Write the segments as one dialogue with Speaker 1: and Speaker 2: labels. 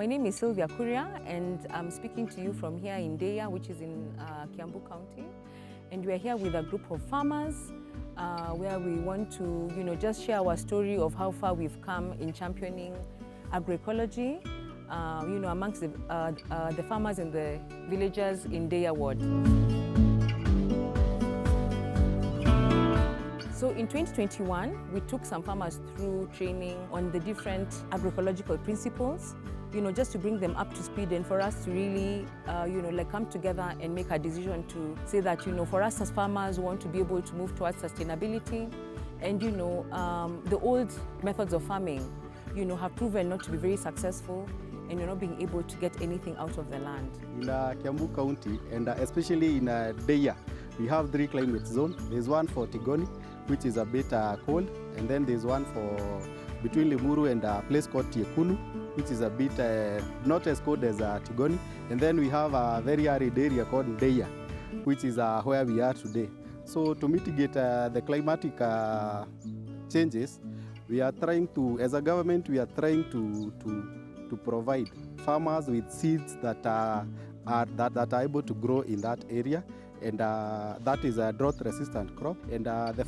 Speaker 1: name is Sylvia Kuria, and I'm speaking to you from here in Ndeiya, which is in Kiambu County. And we're here with a group of farmers where we want to, just share our story of how far we've come in championing agroecology, amongst the farmers and the villagers in Ndeiya ward. So in 2021, we took some farmers through training on the different agroecological principles, just to bring them up to speed and for us to really, come together and make a decision to say that, for us as farmers, we want to be able to move towards sustainability. And, the old methods of farming, have proven not to be very successful, and you're not being able to get anything out of the land.
Speaker 2: In Kiambu County, and especially in Ndeiya, we have 3 climate zones. There's one for Tigoni, which is a bit cold, and then there's one for between Limuru and a place called Tiekunu, which is a bit not as cold as Tigoni. And then we have a very arid area called Ndeiya, which is where we are today. So to mitigate the climatic changes, we are trying to, as a government, we are trying to provide farmers with seeds that are able to grow in that area, and that is a drought-resistant crop. And the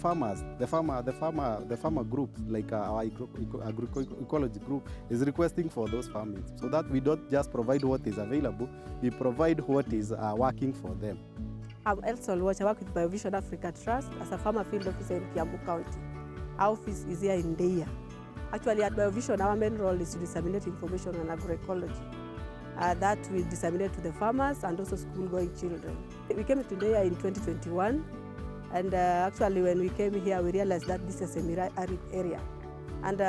Speaker 2: farmer groups, like our agroecology group, is requesting for those farmers, so that we don't just provide what is available, we provide what is working for them.
Speaker 3: I'm Elsa Watch. I work with Biovision Africa Trust as a farmer field officer in Kiambu County. Our office is here in Ndeiya. Actually, at Biovision, our main role is to disseminate information on agroecology that we disseminate to the farmers and also school-going children. We came to Ndeiya in 2021, and actually when we came here, we realized that this is a semi-arid area. And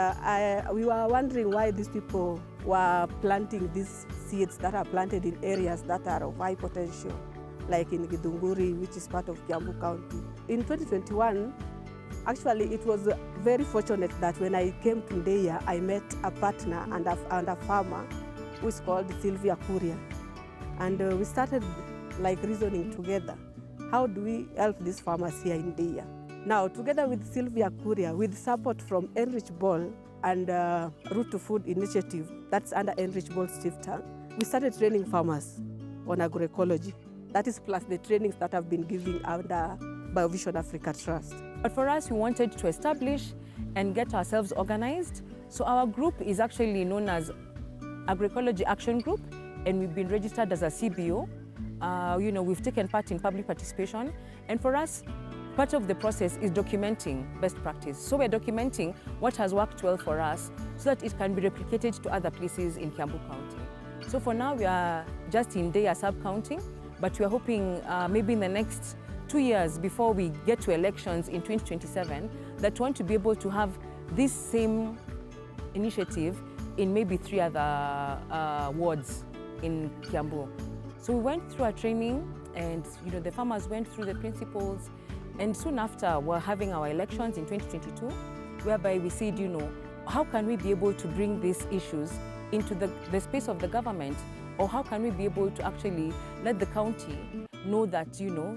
Speaker 3: we were wondering why these people were planting these seeds that are planted in areas that are of high potential, like in Githunguri, which is part of Kiambu County. In 2021, actually, it was very fortunate that when I came to Ndeiya, I met a partner and a farmer who is called Sylvia Kuria. And we started reasoning together. How do we help these farmers here in Ndeiya? Now, together with Sylvia Kuria, with support from Enrich Ball and Root to Food Initiative, that's under Enrich Ball's think tank, we started training farmers on agroecology. That is plus the trainings that have been given under Biovision Africa Trust.
Speaker 1: But for us, we wanted to establish and get ourselves organized. So our group is actually known as Agroecology Action Group, and we've been registered as a CBO. We've taken part in public participation, and for us, part of the process is documenting best practice. So we're documenting what has worked well for us so that it can be replicated to other places in Kiambu County. So for now, we are just in Ndeiya sub-county, but we are hoping maybe in the next 2 years before we get to elections in 2027, that we want to be able to have this same initiative in maybe 3 other wards in Kiambu. So we went through our training, and the farmers went through the principles, and soon after we're having our elections in 2022, whereby we said, how can we be able to bring these issues into the space of the government, or how can we be able to actually let the county know that,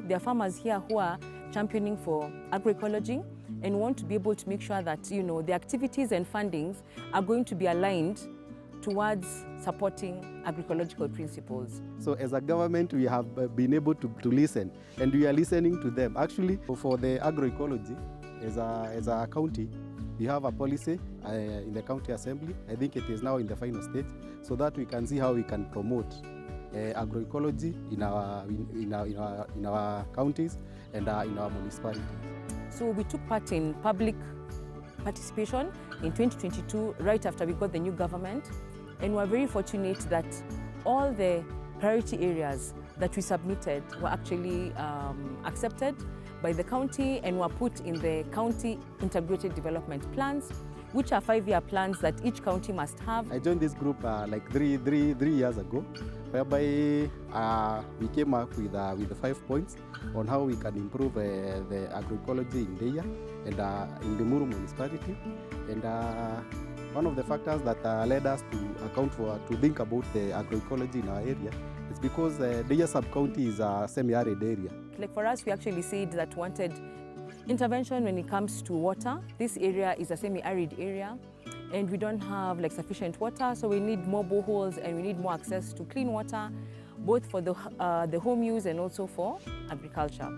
Speaker 1: there are farmers here who are championing for agroecology and want to be able to make sure that, the activities and fundings are going to be aligned towards supporting agroecological principles.
Speaker 2: So as a government, we have been able to listen, and we are listening to them. Actually, for the agroecology, as a county, we have a policy in the county assembly. I think it is now in the final stage, so that we can see how we can promote agroecology in our counties and in our municipalities.
Speaker 1: So we took part in public participation in 2022, right after we got the new government, and we're very fortunate that all the priority areas that we submitted were actually accepted by the county and were put in the county integrated development plans, which are 5-year plans that each county must have.
Speaker 2: I joined this group three years ago, whereby we came up with the 5 points on how we can improve the agroecology in Ndeiya and in the Limuru municipality. And one of the factors that led us to think about the agroecology in our area is because Ndeiya sub-county is a semi-arid area.
Speaker 1: Like for us, we actually said that we wanted intervention when it comes to water. This area is a semi-arid area, and we don't have like sufficient water, so we need more boreholes and we need more access to clean water, both for the home use and also for agriculture.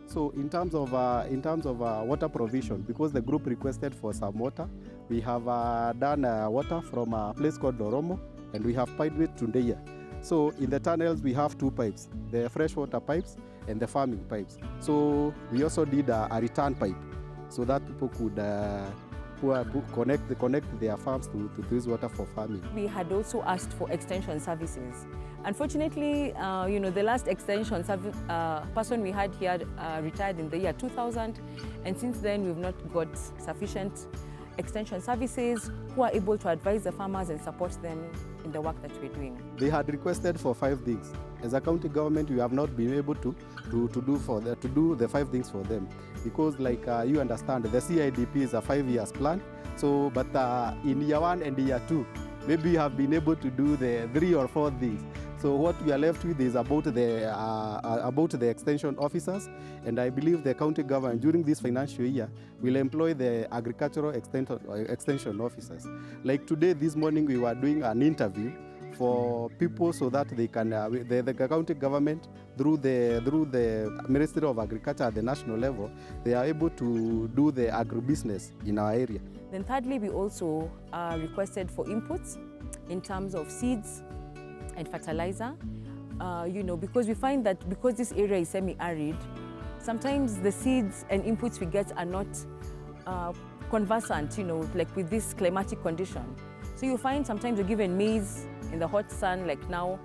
Speaker 2: So in terms of water provision, because the group requested for some water, we have done water from a place called Doromo, and we have piped it to Ndeiya. So in the tunnels we have two pipes, the freshwater pipes and the farming pipes. So we also did a return pipe, so that people could connect their farms to this water for farming.
Speaker 1: We had also asked for extension services. Unfortunately, the last extension person we had here retired in the year 2000, and since then we've not got sufficient extension services who are able to advise the farmers and support them in the work that we're doing.
Speaker 2: They had requested for 5 things. As a county government, we have not been able to do the 5 things for them, because like you understand, the CIDP is a 5 years plan. So, but in year 1 and year 2, maybe we have been able to do the 3 or 4 things. So what we are left with is about the extension officers, and I believe the county government during this financial year will employ the agricultural extension officers. Like today, this morning, we were doing an interview for people so that they can, the county government, through the Ministry of Agriculture at the national level, they are able to do the agribusiness in our area.
Speaker 1: Then thirdly, we also requested for inputs in terms of seeds and fertilizer, because we find that because this area is semi-arid, sometimes the seeds and inputs we get are not conversant, like with this climatic condition. So you find sometimes you're given maize in the hot sun like now,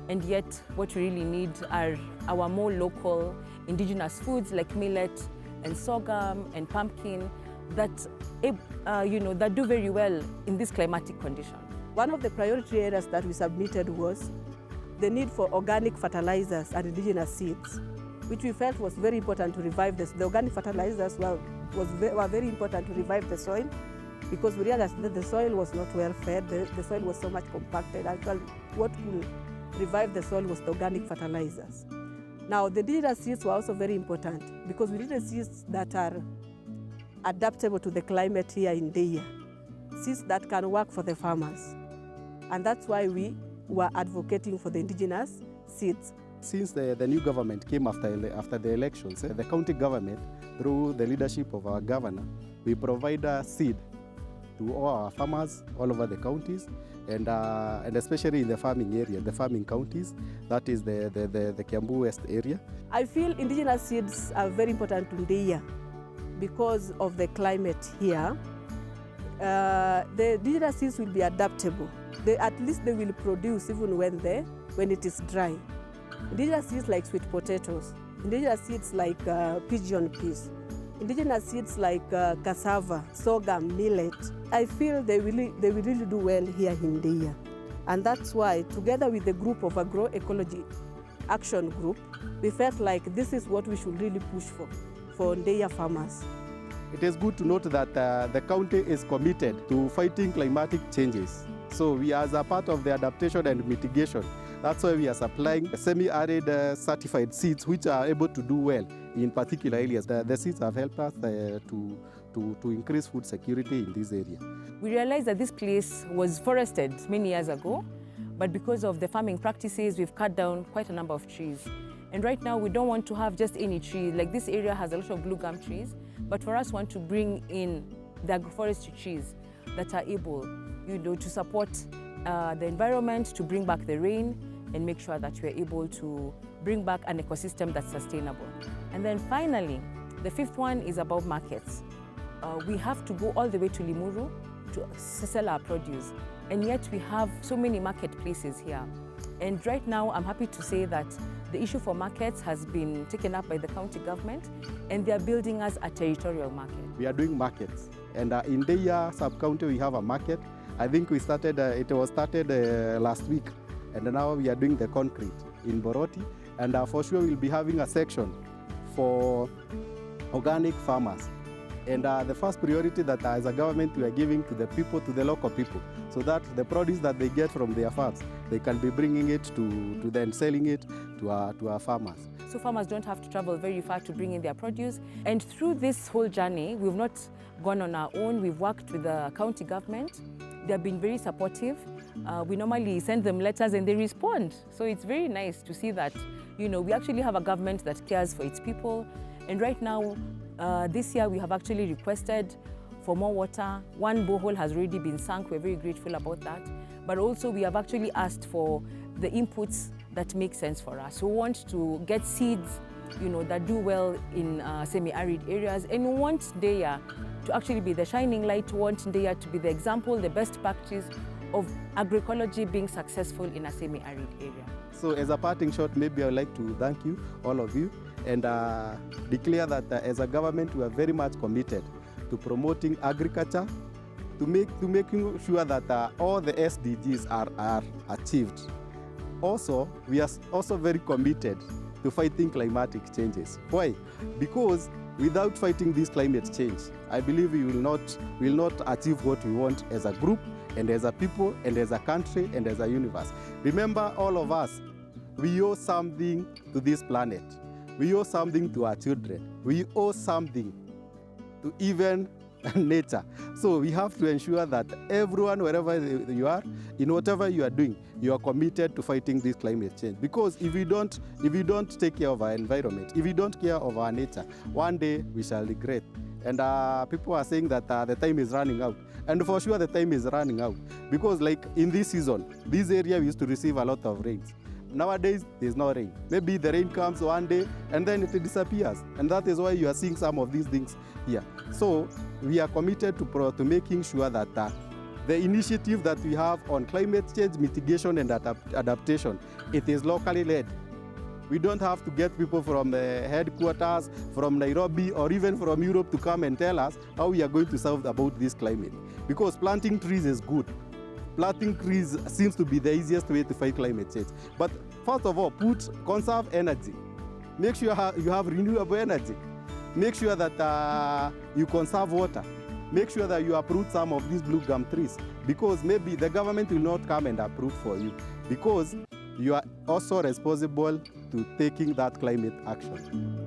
Speaker 1: and yet what we really need are our more local indigenous foods like millet and sorghum and pumpkin that do very well in this climatic condition.
Speaker 3: One of the priority areas that we submitted was the need for organic fertilizers and indigenous seeds, which we felt was very important to revive this. The organic fertilizers were very important to revive the soil, because we realized that the soil was not well fed, the soil was so much compacted. Actually, what will revive the soil was the organic fertilizers. Now, the indigenous seeds were also very important, because we needed seeds that are adaptable to the climate here in Ndeiya, seeds that can work for the farmers. And that's why we were advocating for the indigenous seeds.
Speaker 2: Since the new government came after the elections, the county government, through the leadership of our governor, we provide a seed to all our farmers all over the counties, and especially in the farming area, the farming counties, that is the Kiambu West area.
Speaker 3: I feel indigenous seeds are very important to Ndeiya because of the climate here. The indigenous seeds will be adaptable. At least they will produce even when it is dry. Indigenous seeds like sweet potatoes, indigenous seeds like pigeon peas, indigenous seeds like cassava, sorghum, millet. I feel they will really do well here in Ndeiya. And that's why, together with the group of Agroecology Action Group, we felt like this is what we should really push for Ndeiya farmers.
Speaker 2: It is good to note that the county is committed to fighting climatic changes. So we, as a part of the adaptation and mitigation, that's why we are supplying semi-arid certified seeds which are able to do well in particular areas. The seeds have helped us to increase food security in this area.
Speaker 1: We realized that this place was forested many years ago, but because of the farming practices, we've cut down quite a number of trees. And right now, we don't want to have just any tree. Like this area has a lot of blue gum trees, but for us, we want to bring in the agroforestry trees that are able, to support the environment, to bring back the rain, and make sure that we're able to bring back an ecosystem that's sustainable. And then finally, the fifth one is about markets. We have to go all the way to Limuru to sell our produce, and yet we have so many marketplaces here. And right now, I'm happy to say that the issue for markets has been taken up by the county government, and they are building us a territorial market.
Speaker 2: We are doing markets, and in Ndeiya sub-county we have a market. I think we started, it was started last week, and now we are doing the concrete in Boroti, and for sure we'll be having a section for organic farmers. And the first priority that as a government we are giving to the people, to the local people, so so that the produce that they get from their farms, they can be bringing it to then selling it to our farmers.
Speaker 1: So farmers don't have to travel very far to bring in their produce. And through this whole journey, we've not gone on our own. We've worked with the county government. They've been very supportive. We normally send them letters and they respond. So it's very nice to see that, you know, we actually have a government that cares for its people. And right now, this year, we have actually requested for more water. One borehole has already been sunk. We're very grateful about that. But also, we have actually asked for the inputs that make sense for us. We want to get seeds, you know, that do well in semi-arid areas, and we want Ndeiya to actually be the shining light. We want Ndeiya to be the example, the best practice of agroecology being successful in a semi-arid area.
Speaker 2: So as a parting shot, maybe I would like to thank you, all of you, and declare that as a government, we are very much committed to promoting agriculture, to making sure that all the SDGs are achieved. Also, we are also very committed to fighting climatic changes. Why? Because without fighting this climate change, I believe we will not achieve what we want as a group, and as a people, and as a country, and as a universe. Remember, all of us, we owe something to this planet. We owe something to our children. We owe something to even nature. So we have to ensure that everyone, wherever you are, in whatever you are doing, you are committed to fighting this climate change. Because if we don't take care of our environment, if we don't care of our nature, one day we shall regret. And people are saying that the time is running out. And for sure the time is running out. Because like in this season, this area used to receive a lot of rains. Nowadays, there's no rain. Maybe the rain comes one day and then it disappears. And that is why you are seeing some of these things here. So we are committed to making sure that the initiative that we have on climate change mitigation and adaptation, it is locally led. We don't have to get people from the headquarters, from Nairobi, or even from Europe to come and tell us how we are going to solve about this climate. Because planting trees is good. Planting trees seems to be the easiest way to fight climate change. But first of all, conserve energy. Make sure you have renewable energy. Make sure that you conserve water. Make sure that you uproot some of these blue gum trees, because maybe the government will not come and uproot for you, because you are also responsible to taking that climate action.